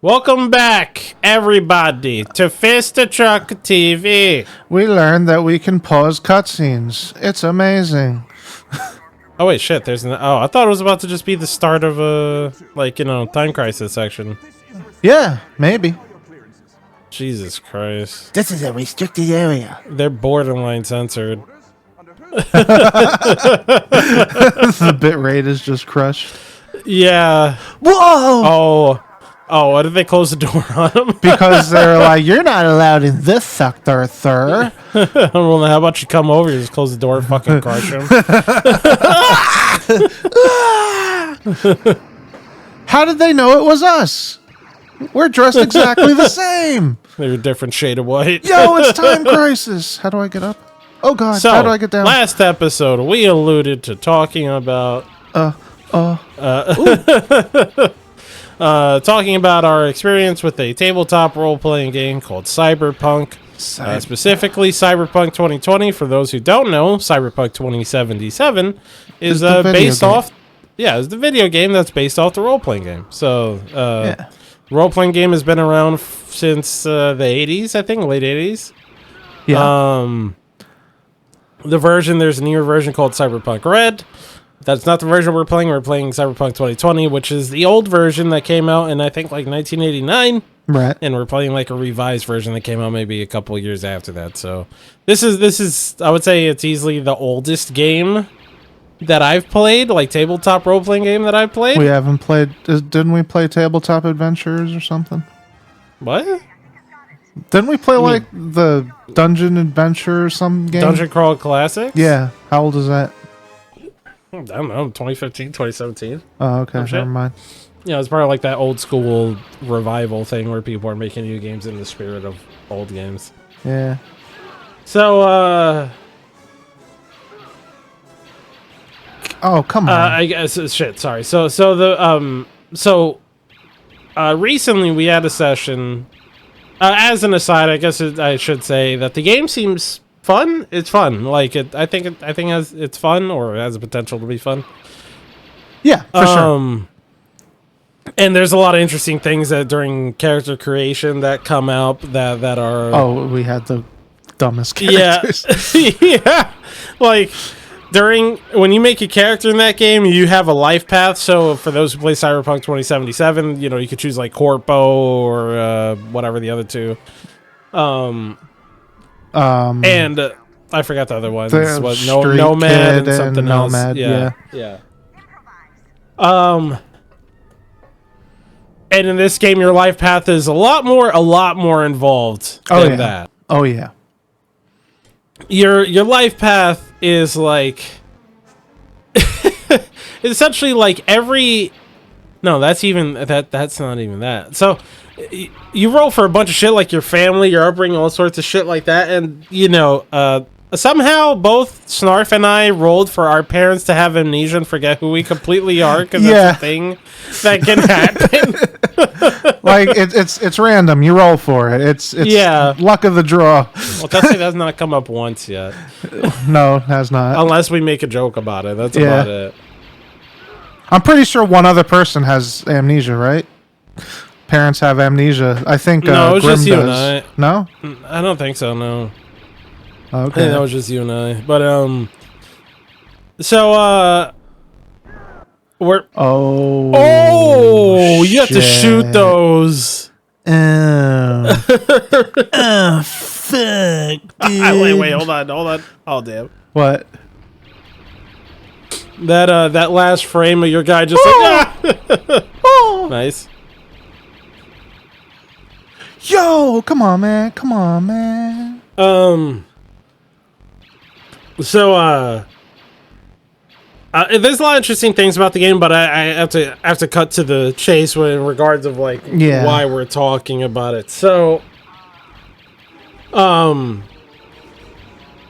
Welcome back, everybody, to Fist the Truck TV. We learned that we can pause cutscenes. It's amazing. Oh wait, shit. I thought it was about to just be the start of a time crisis section. Yeah, maybe. Jesus Christ. This is a restricted area. They're borderline censored. The bit rate is just crushed. Yeah. Whoa! Oh, why did they close the door on them? Because they're like, you're not allowed in this sector, sir. Well, how about you come over? You just close the door and fucking crush them. How did they know it was us? We're dressed exactly the same. They're a different shade of white. Yo, it's time crisis. How do I get up? Oh, God. So, how do I get down? Last episode, we alluded to talking about... talking about our experience with a tabletop role-playing game called Cyberpunk. Specifically, Cyberpunk 2020. For those who don't know, Cyberpunk 2077 is based off... Yeah, it's the video game that's based off the role-playing game. So, role-playing game has been around since the 80s, I think, late 80s. Yeah. There's a newer version called Cyberpunk Red. That's not the version we're playing. We're playing Cyberpunk 2020, which is the old version that came out in, I think, like 1989. Right. And we're playing like a revised version that came out maybe a couple of years after that. So this is I would say it's easily the oldest game that I've played, like tabletop role-playing game that I've played. We haven't played... Didn't we play Tabletop Adventures or something? What? Didn't we play, like, the Dungeon Adventure or some game? Dungeon Crawl Classic? Yeah. How old is that? I don't know, 2015, 2017. Oh, okay. Never mind. Yeah, it's probably like that old school revival thing where people are making new games in the spirit of old games. Yeah. So, Oh, come on. I guess shit. Sorry. Recently we had a session. As an aside, I guess I should say that the game seems fun. It's fun. Like it. I think it's fun, or it has the potential to be fun. Yeah, for sure. And there's a lot of interesting things that during character creation that come out that are. Oh, we had the dumbest characters. Yeah. Yeah. Like. When you make a character in that game, you have a life path. So for those who play Cyberpunk 2077, you could choose like Corpo or whatever the other two. And I forgot the other ones. What, Nomad and something Nomad, else. Yeah. And in this game, your life path is a lot more involved than that. Oh yeah. Your life path is like it's essentially like that's not even that. So you roll for a bunch of shit like your family, your upbringing, all sorts of shit like that, and somehow both Snarf and I rolled for our parents to have amnesia and forget who we completely are, because that's a thing that can happen. Like it's random. You roll for it. It's luck of the draw. Well, definitely has not come up once yet. No, it has not. Unless we make a joke about it. That's about it. I'm pretty sure one other person has amnesia, right? Parents have amnesia. I think no, it was Grim just you does. and I. No? I don't think so, no. Okay. I think that was just you and I. But so we're you have to shoot those. Oh, fuck, dude. Wait, hold on. Oh, damn. What? That last frame of your guy just Nice. Yo, come on, man. So there's a lot of interesting things about the game, but I have to cut to the chase in regards of why we're talking about it. So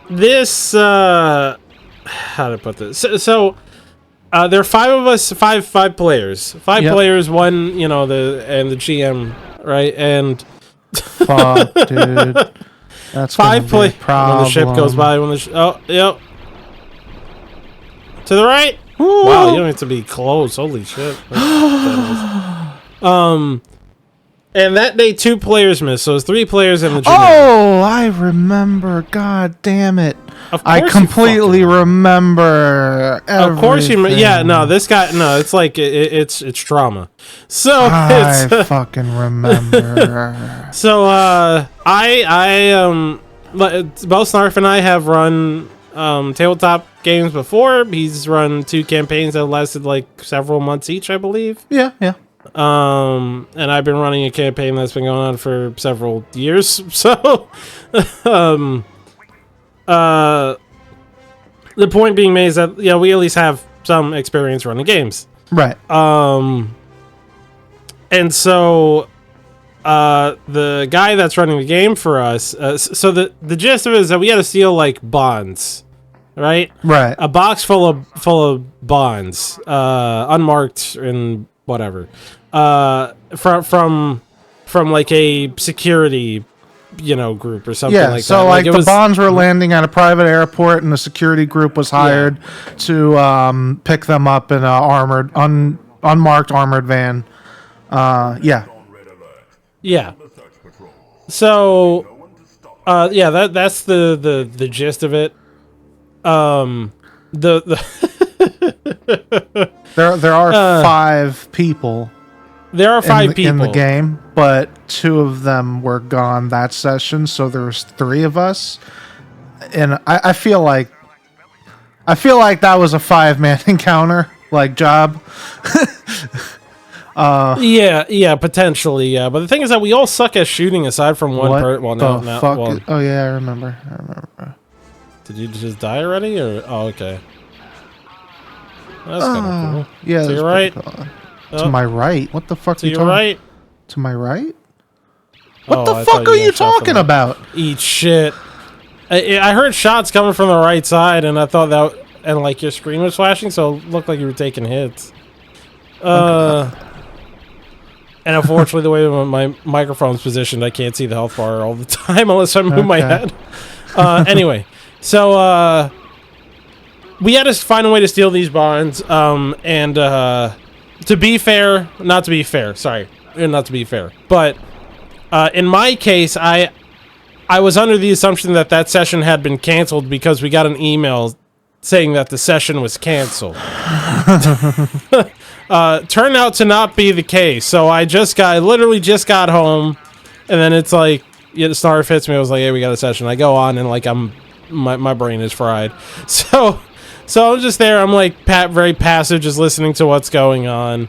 this how to put this? So there are five of us, five players, players, one and the GM, right? And fuck, dude, that's five players. When the ship goes by, yep. To the right. Ooh. Wow, you don't have to be close. Holy shit. And that day, 2 players missed, so it was 3 players in the junior. Oh, I remember. God damn it. I completely remember everything. Of course you... Yeah, no, this guy... No, it's like... It's trauma. So, I fucking remember. So, both Snarf and I have run tabletop games before. He's run 2 campaigns that lasted like several months each, I believe. Yeah. And I've been running a campaign that's been going on for several years. So, the point being made is that we at least have some experience running games, right? And so, the guy that's running the game for us. So the gist of it is that we had to steal like bonds, right? Right. A box full of bonds, unmarked and whatever. From like a security, group or something like that. So like the bonds were landing at a private airport, and the security group was hired to pick them up in a unmarked armored van. Yeah. So, that's the gist of it. There are 5 people. There are 5 people in the game, but 2 of them were gone that session, so there's 3 of us. And I feel like that was a 5-man encounter, like job. Yeah, potentially, yeah. But the thing is that we all suck at shooting aside from one person. Well, no, fuck well, oh yeah, I remember. Did you just die already, or okay? That's kind of cool. Yeah, to your right. Cool. To my right. What the fuck? To your right. To my right. What the fuck are you talking about? Eat shit. I heard shots coming from the right side, and I thought that, and like your screen was flashing, so it looked like you were taking hits. And unfortunately, the way my microphone's positioned, I can't see the health bar all the time unless I move my head. Anyway, so we had to find a way to steal these bonds. And to be fair, not to be fair, but in my case, I was under the assumption that session had been canceled because we got an email saying that the session was canceled. Turned out to not be the case. So I literally just got home, and then it's like, the Snarf hits me. I was like, hey, we got a session. I go on, and like my brain is fried. So I'm just there. I'm like very passive, just listening to what's going on,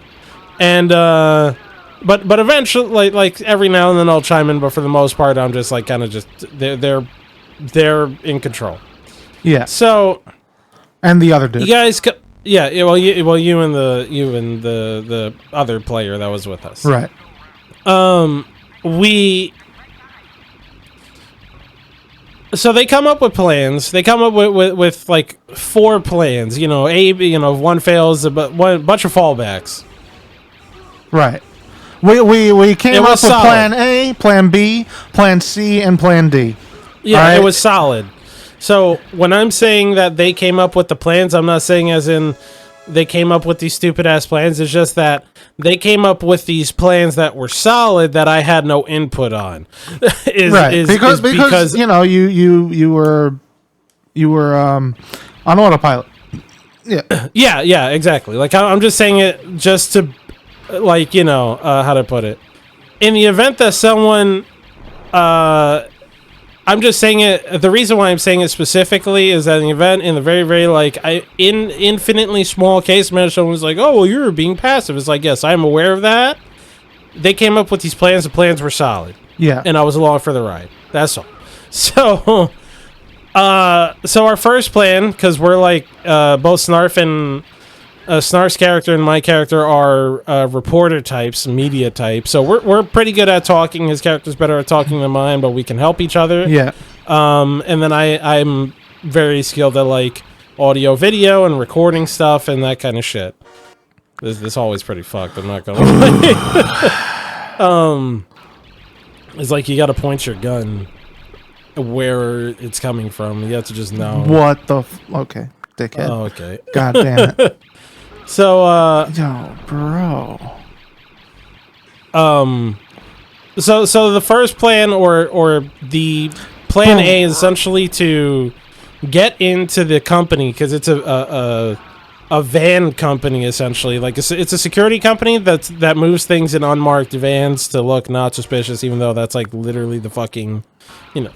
and but eventually, like every now and then I'll chime in. But for the most part, I'm just like kind of just they're in control. Yeah. So. And the other dude. You guys. Yeah, you and the other player that was with us. Right. So they come up with plans. They come up with like 4 plans. One fails, but one bunch of fallbacks. Right. We came up with solid. Plan A, Plan B, Plan C, and Plan D. Yeah, right? It was solid. So when I'm saying that they came up with the plans, I'm not saying as in they came up with these stupid ass plans. It's just that they came up with these plans that were solid that I had no input on. Because you were on autopilot. Yeah. Yeah, exactly. Like I'm just saying it just to like, how to put it. In the event that someone I'm just saying it. The reason why I'm saying it specifically is that in the very, very infinitely small case, someone was like, "Oh, well, you're being passive." It's like, yes, I'm aware of that. They came up with these plans. The plans were solid. Yeah, and I was along for the ride. That's all. So our first plan, because we're like both Snarf and Snarf's character and my character are reporter types, media types. So we're pretty good at talking. His character's better at talking than mine, but we can help each other. Yeah. And then I'm very skilled at like audio, video, and recording stuff and that kind of shit. This always pretty fucked. I'm not gonna lie. It's like you got to point your gun where it's coming from. You have to just know. What the? Okay, dickhead. Oh, okay. God damn it. So, yo, bro. So the first plan or the plan A is essentially to get into the company because it's a van company essentially. Like it's a security company that moves things in unmarked vans to look not suspicious, even though that's like literally the fucking,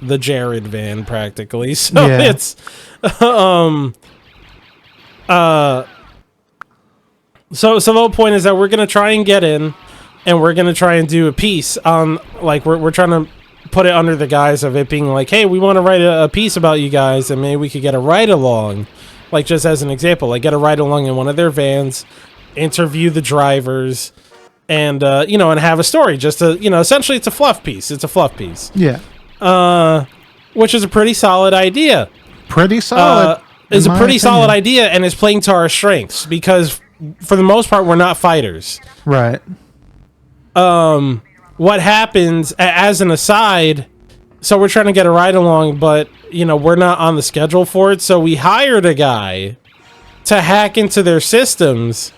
the Jared van practically. So it's So the whole point is that we're gonna try and get in, and we're gonna try and do a piece on like we're trying to put it under the guise of it being like, hey, we want to write a piece about you guys, and maybe we could get a ride along, like just as an example, like get a ride along in one of their vans, interview the drivers, and and have a story. Just to essentially it's a fluff piece. It's a fluff piece. Yeah. Which is a pretty solid idea. Pretty solid. Is a pretty solid idea, and is playing to our strengths because, for the most part, we're not fighters. Right. What happens, as an aside, so we're trying to get a ride along, but, we're not on the schedule for it, so we hired a guy to hack into their systems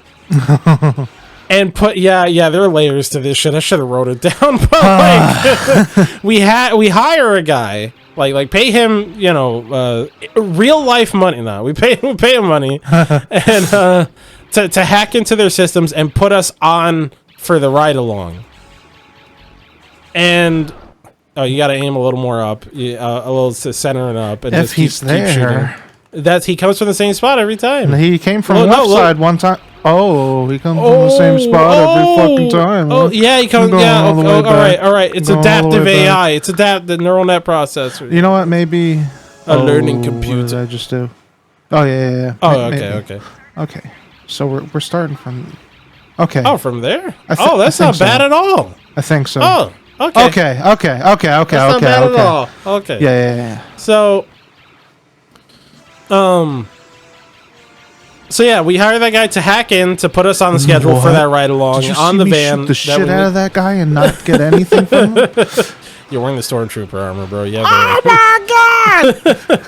and put, there are layers to this shit. I should have wrote it down, but, we hire a guy, like pay him, real life money. No, we pay him money, and, to hack into their systems and put us on for the ride along. And you got to aim a little more up, a little to center and up, and if just keep shooting. He comes from the same spot every time. He came from the left side one time. Oh, he comes from the same spot every fucking time. Oh, yeah, he comes. Yeah, all right. It's adaptive AI. It's the neural net processor. You know what? Maybe a learning computer. What did I just do? Oh yeah. Oh, okay. So we're starting from. Okay. Oh, from there? That's not bad at all. I think so. Oh, okay. Okay. That's not bad at all. Okay. Yeah. So, we hire that guy to hack in to put us on the schedule for that ride along on the van. Shoot the shit out of that guy and not get anything from him. You're wearing the stormtrooper armor, bro. Yeah. Oh my god!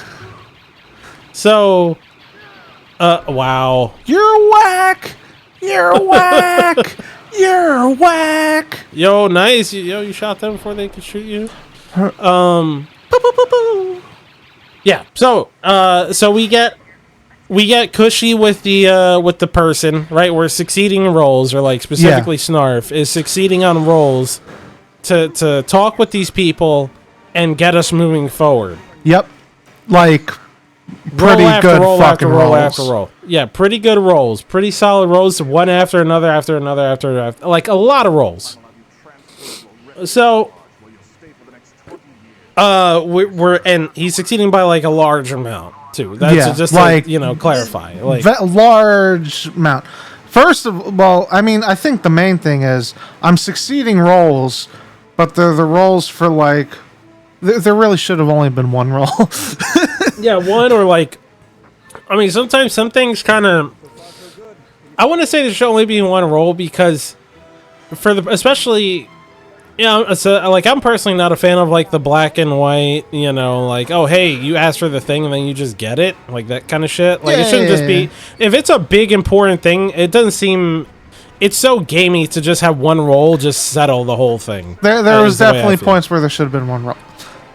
So, wow. You're whack. You're whack. Yo, nice. You shot them before they could shoot you. Yeah. So we get cushy with the person, right? We're succeeding in roles, or like specifically Snarf is succeeding on roles to talk with these people and get us moving forward. Yep. Like pretty good fucking rolls. Yeah, pretty good rolls. Pretty solid rolls, one after another, after like a lot of rolls. So we're and he's succeeding by like a large amount too. That's just like to, clarify. Like that large amount. First of all, I mean, I think the main thing is I'm succeeding rolls, but they're the rolls for like there really should have only been one roll. Yeah, one or like, I mean, sometimes some things kind of. I want to say there should only be one roll because, especially, so like I'm personally not a fan of like the black and white. Like, oh hey, you asked for the thing and then you just get it, like that kind of shit. Like it shouldn't just be. If it's a big important thing, it doesn't seem. It's so gamey to just have one roll just settle the whole thing. There was definitely points where there should have been one roll.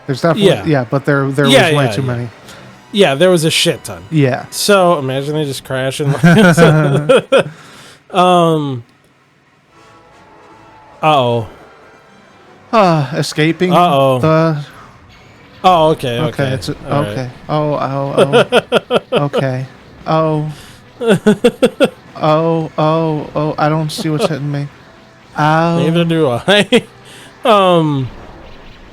There's definitely but there was way too many. Yeah, there was a shit ton. Yeah. So imagine they just crashing. Escaping. Oh, okay. Okay. It's okay. Right. Okay. I don't see what's hitting me. Neither do I.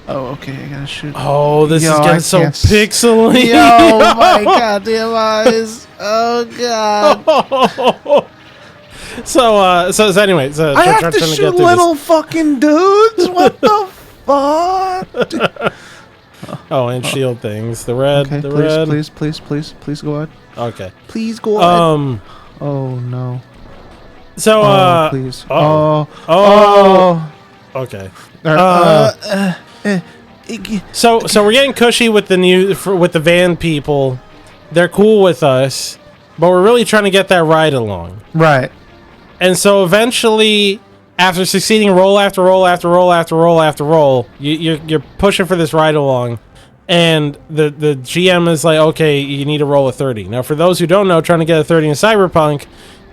Oh, okay. I gotta shoot. Oh, this is getting so pixely. Yo, my goddamn eyes. Oh god. So anyway, I have to shoot little fucking dudes. What the fuck? Oh, and shield things. The red. Okay, the please go on. Okay. Please go on. Oh no. So please. Okay. So we're getting cushy with with the van people. They're cool with us, but we're really trying to get that ride along. Right. And so eventually after succeeding roll after roll after roll after roll after roll, you're pushing for this ride along, and the GM is like, okay, you need to roll a 30. Now, for those who don't know, trying to get a 30 in Cyberpunk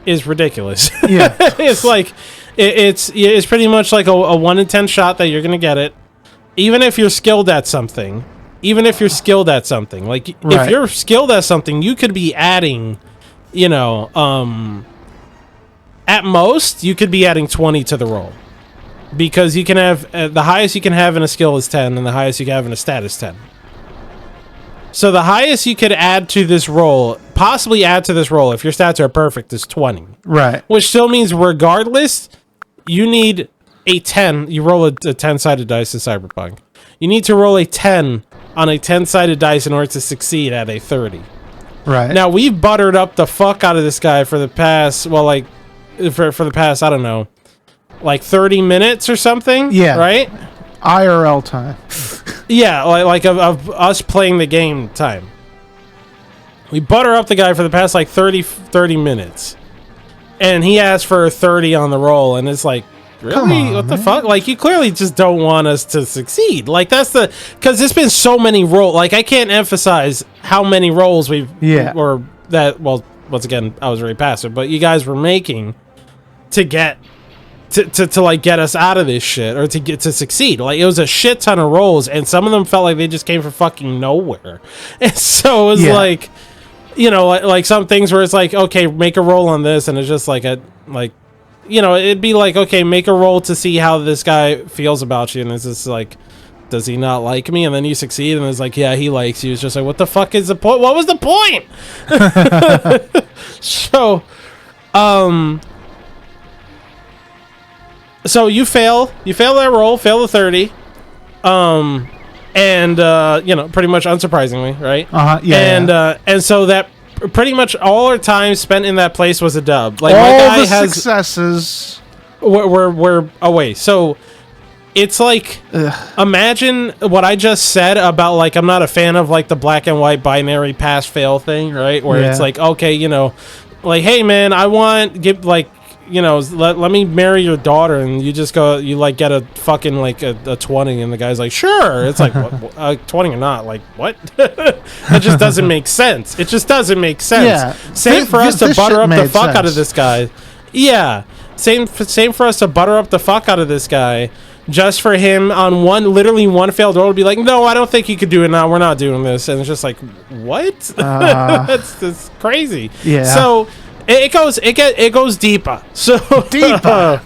is ridiculous. Yeah. It's like it's pretty much like a 1 in 10 shot that you're gonna get it, even if you're skilled at something. Like if you're skilled at something, you could be adding, at most you could be adding 20 to the roll, because you can have the highest you can have in a skill is 10, and the highest you can have in a stat is 10. So the highest you could add to this roll, possibly add to this roll, if your stats are perfect, is 20. Right. Which still means, regardless, you need a 10. You roll a 10-sided dice in Cyberpunk. You need to roll a 10 on a 10-sided dice in order to succeed at a 30. Right. Now, we've buttered up the fuck out of this guy for the past, for the past, I don't know, like 30 minutes or something. Yeah. Right? IRL time. Yeah, like of us playing the game time. We butter up the guy for the past like 30 minutes. And he asked for a 30 on the roll, and it's like, really? What the fuck? Like, you clearly just don't want us to succeed. Like, because there's been so many rolls. Like, I can't emphasize how many rolls we've, once again, I was very passive, but you guys were making to get to like get us out of this shit, or to get to succeed. Like, it was a shit ton of rolls, and some of them felt like they just came from fucking nowhere. And so it was like, like some things where it's like, okay, make a roll on this, and it's just like it'd be like, okay, make a roll to see how this guy feels about you, and it's just like, does he not like me? And then you succeed, and it's like, yeah, he likes you. It's just like, what the fuck is the point? What was the point? So you fail that roll, fail the 30, and pretty much unsurprisingly, right? And so that pretty much all our time spent in that place was a dub. Like, all my guy the has successes we're away. So it's like, imagine what I just said about, like, I'm not a fan of like the black and white binary pass fail thing, right? Where it's like, okay, like, hey man, I want let me marry your daughter, and you just go, you like get a fucking like a 20, and the guy's like, sure. It's like, what, 20 or not? Like, what? That just doesn't make sense. It just doesn't make sense. Yeah. Same for us to butter up the fuck out of this guy. Yeah. Same for us to butter up the fuck out of this guy, just for him on literally one failed roll to be like, no, I don't think you could do it now. We're not doing this. And it's just like, what? That's crazy. Yeah. So it goes deeper. So deeper.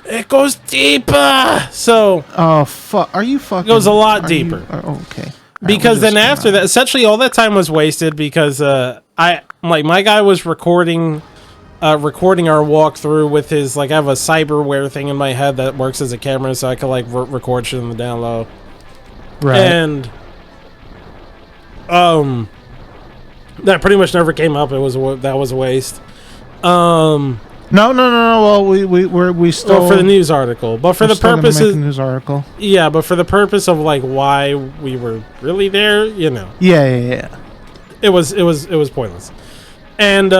It goes deeper. So oh fuck, are you fucking? It goes a lot deeper. Okay. Because then after that, essentially all that time was wasted, because my guy was recording our walkthrough with his, like, I have a cyberware thing in my head that works as a camera, so I could like record shit in the down low. Right. And that pretty much never came up. That was a waste. No. Well, we still for the news article, but for the purposes news article. Yeah, but for the purpose of like why we were really there, Yeah. It was pointless. And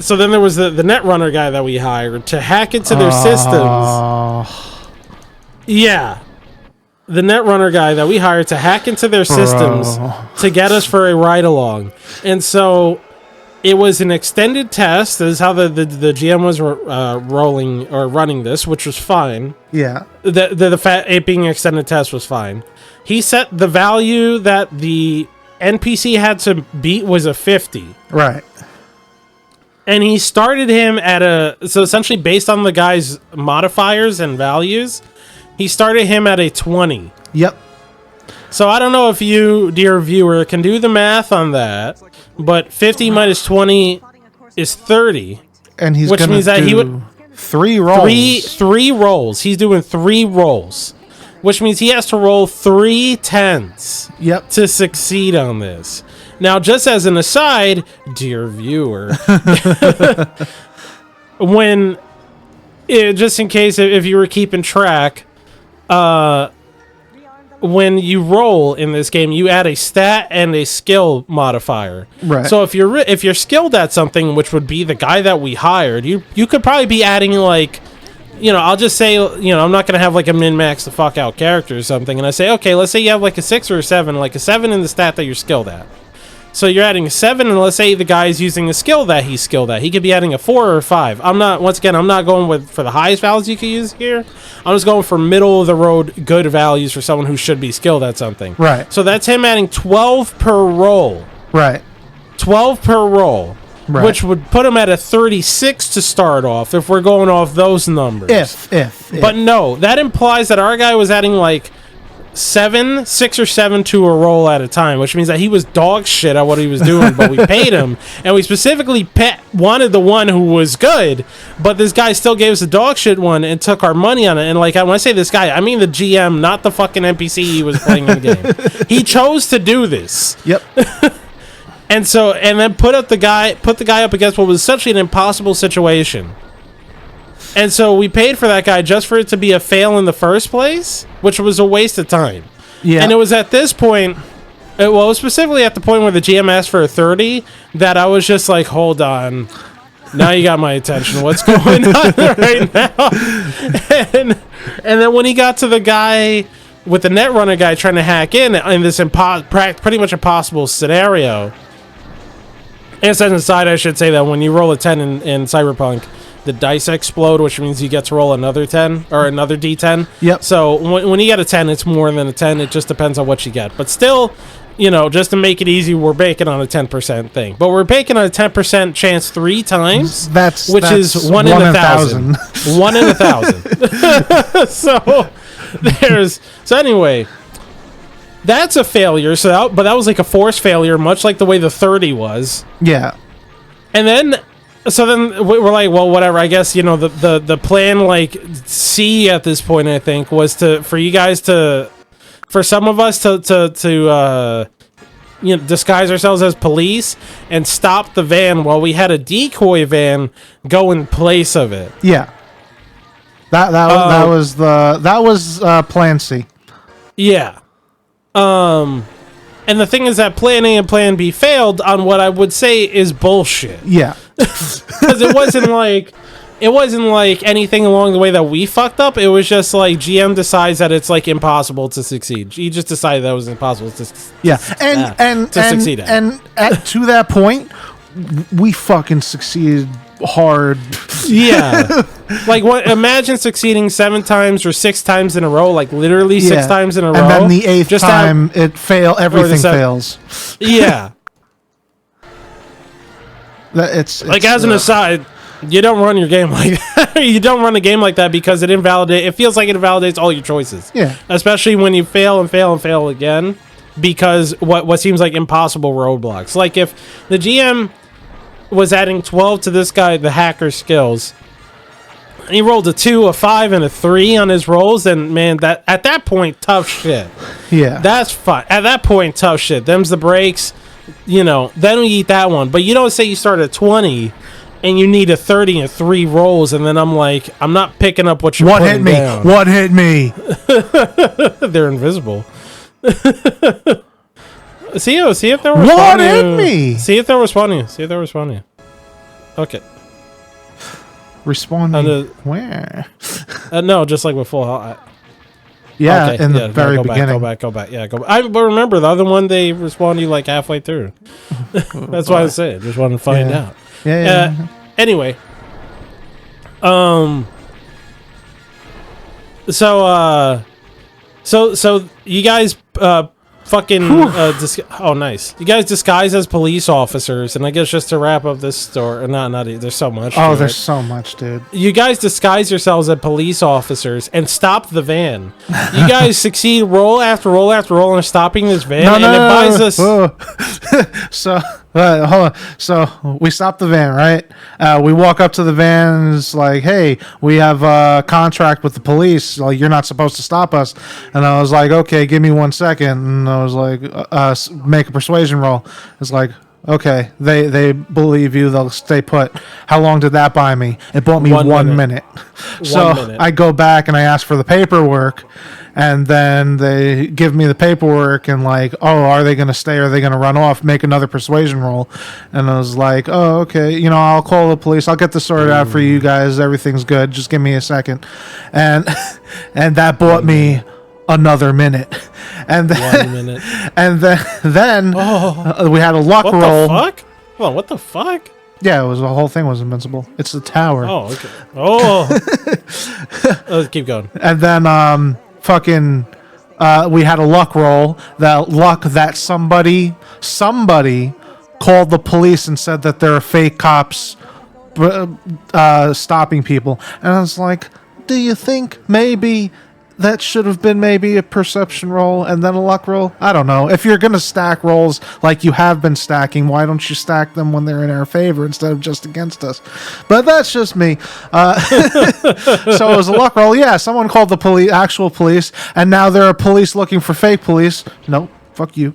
so then there was the Netrunner guy that we hired to hack into their systems. Yeah. The Netrunner guy that we hired to hack into their systems to get us for a ride along. And so it was an extended test. This is how the GM was rolling or running this, which was fine. Yeah. It being an extended test was fine. He set the value that the NPC had to beat was a 50. Right. And he started him so essentially based on the guy's modifiers and values, he started him at a 20. Yep. So I don't know if you, dear viewer, can do the math on that, but 50 minus 20 is 30. And he's which gonna means that do he would 3 rolls. Three rolls. He's doing 3 rolls, which means he has to roll 3 10s. Yep. To succeed on this. Now, just as an aside, dear viewer, just in case if you were keeping track, when you roll in this game, you add a stat and a skill modifier. Right. So if you're skilled at something, which would be the guy that we hired, you could probably be adding like I'll just say, I'm not going to have like a min-max the fuck out character or something. And I say, okay, let's say you have like a 6 or a 7, like a 7 in the stat that you're skilled at. So you're adding a 7, and let's say the guy is using a skill that he's skilled at. He could be adding a 4 or a 5. I'm not going for the highest values you could use here. I'm just going for middle of the road good values for someone who should be skilled at something. Right. So that's him adding 12 per roll. Right. 12 per roll. Right. Which would put him at a 36 to start off if we're going off those numbers. If. But no, that implies that our guy was adding like 6 or 7 to a roll at a time, which means that he was dog shit at what he was doing, but we paid him, and we specifically wanted the one who was good, but this guy still gave us a dog shit one and took our money on it. And like, when I say this guy, I mean the GM, not the fucking NPC he was playing in the game. He chose to do this. Yep. And then put the guy up against what was essentially an impossible situation. And so we paid for that guy just for it to be a fail in the first place, which was a waste of time. Yeah. And it was at this point, it was specifically at the point where the GM asked for a 30, that I was just like, hold on. Now you got my attention. What's going on right now? And then when he got to the guy with the Netrunner guy trying to hack in this pretty much impossible scenario. And set aside, I should say that when you roll a 10 in Cyberpunk, the dice explode, which means you get to roll another 10 or another D10. Yep. So when you get a 10, it's more than a 10. It just depends on what you get. But still, just to make it easy, we're banking on a 10% thing. But we're banking on a 10% chance 3 times. That's is 1 in 1,000. 1 in 1,000. So anyway, that's a failure. But that was like a forced failure, much like the way the 30 was. Yeah. And then. So then we're like, well, whatever. I guess the plan, like C at this point, I think, was for some of us to disguise ourselves as police and stop the van while we had a decoy van go in place of it. Yeah. That was plan C. Yeah. And the thing is that plan A and plan B failed on what I would say is bullshit. Yeah. Because it wasn't like anything along the way that we fucked up. It was just like GM decides that it's like impossible to succeed. He just decided that it was impossible to succeed at. And to that point, we fucking succeeded hard. Yeah. Like, imagine succeeding 7 times or 6 times in a row, like literally 6 times in a row. And then the 8th time everything fails. Yeah. It's like, as an aside, you don't run your game like that. You don't run a game like that because it feels like it invalidates all your choices. Yeah. Especially when you fail and fail and fail again because what seems like impossible roadblocks. Like, if the GM was adding 12 to this guy, the hacker skills, and he rolled a 2, a 5, and a 3 on his rolls, then, man, that at that point, tough shit. Yeah. That's fine. At that point, tough shit. Them's the breaks. Then we eat that one. But you don't say you start at 20 and you need a 30 and 3 rolls, and then I'm like, I'm not picking up what you're putting down. What hit me? They're invisible. See if they're responding. What hit me? See if they're responding. Okay. Responding where? No, just like with full health. Yeah, okay, in the very beginning. Go back. Yeah, go back. But remember, the other one, they respond to you like halfway through. That's why I say it. Just wanted to find out. Yeah. Anyway. So you guys fucking oh, nice. You guys disguise as police officers, and I guess just to wrap up this story, there's so much. Oh, there's so much, dude. You guys disguise yourselves as police officers and stop the van. You guys succeed roll after roll after roll in stopping this van, and it buys us. So hold on. So we stop the van, right? We walk up to the van, and it's like, hey, we have a contract with the police. Like, you're not supposed to stop us. And I was like, okay, give me 1 second. And I was like, make a persuasion roll. It's like, okay, they believe you. They'll stay put. How long did that buy me? It bought me 1 minute. So I go back and I ask for the paperwork. And then they give me the paperwork and like, oh, are they going to stay? Are they going to run off? Make another persuasion roll. And I was like, oh, okay. You know, I'll call the police. I'll get this sorted out for you guys. Everything's good. Just give me a second. And and that bought me another minute. And then, 1 minute. And then we had a luck What roll. the fuck? Hold on, what the fuck? Yeah, it was the whole thing was invincible. It's the tower. Oh, okay. Oh. Let's keep going. And then we had a luck roll. That luck that somebody called the police and said that there are fake cops stopping people. And I was like, do you think maybe that should have been maybe a perception roll and then a luck roll? I don't know. If you're going to stack rolls like you have been stacking, why don't you stack them when they're in our favor instead of just against us? But that's just me. So it was a luck roll. Yeah, someone called the actual police, and now there are police looking for fake police. Nope. Fuck you.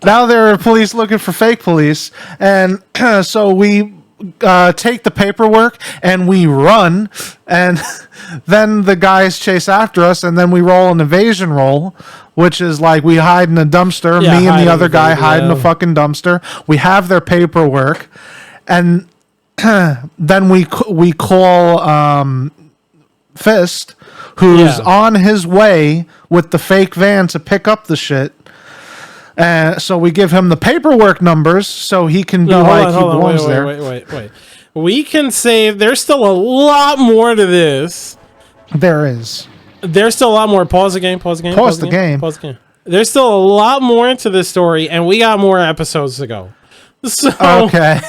Now there are police looking for fake police. And so we take the paperwork and we run, and then the guys chase after us, and then we roll an evasion roll, which is like we hide in a dumpster. Yeah, Me and the other guy yeah. hide in a fucking dumpster. We have their paperwork, and then we call Fist, who's on his way with the fake van to pick up the shit. So we give him the paperwork numbers so he can be he belongs there. Wait. We can save. There's still a lot more to this. There is. There's still a lot more. Pause the game. Pause the game. Pause the game. Pause the game. There's still a lot more to this story, and we got more episodes to go. So, okay.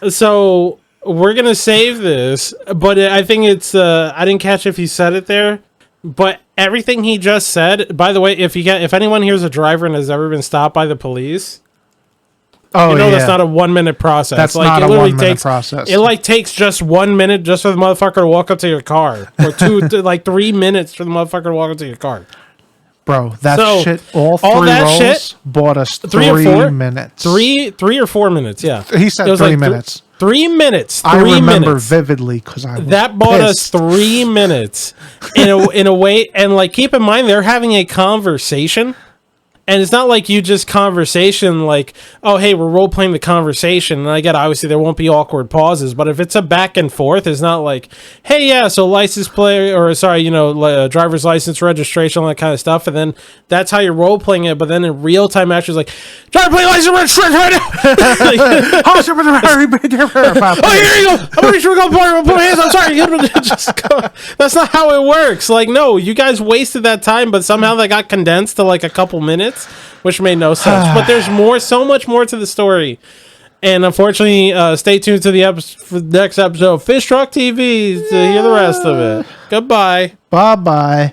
So we're gonna save this, but I think it's. I didn't catch if you said it there, but everything he just said. By the way, if anyone here's a driver and has ever been stopped by the police, that's not a 1 minute process. That's like, not it a literally 1 minute takes, process. It like takes just 1 minute just for the motherfucker to walk up to your car, or like 3 minutes for the motherfucker to walk up to your car. Bro, that So, shit, all that rolls shit, bought us 3 or 4 minutes. Three or 4 minutes, yeah. He said It was 3 like minutes. 3 minutes. I remember minutes. vividly because I was That bought us pissed. 3 minutes in a way. And like, keep in mind, they're having a conversation. And it's not like you just conversation like, oh, hey, we're role playing the conversation. And I get, obviously, there won't be awkward pauses. But if it's a back and forth, it's not like, hey, yeah, so license plate, or sorry, driver's license, registration, all that kind of stuff. And then that's how you're role playing it. But then in real time, actually, it's like, driver's plate, license, registration, right now. Oh, here you go. I'm pretty sure we're going to put my hands. I'm sorry. Just go. That's not how it works. Like, no, you guys wasted that time, but somehow that got condensed to like a couple minutes. Which made no sense, but there's so much more to the story, and unfortunately, stay tuned to the next episode of Fish Truck TV to hear the rest of it. Goodbye. Bye-bye.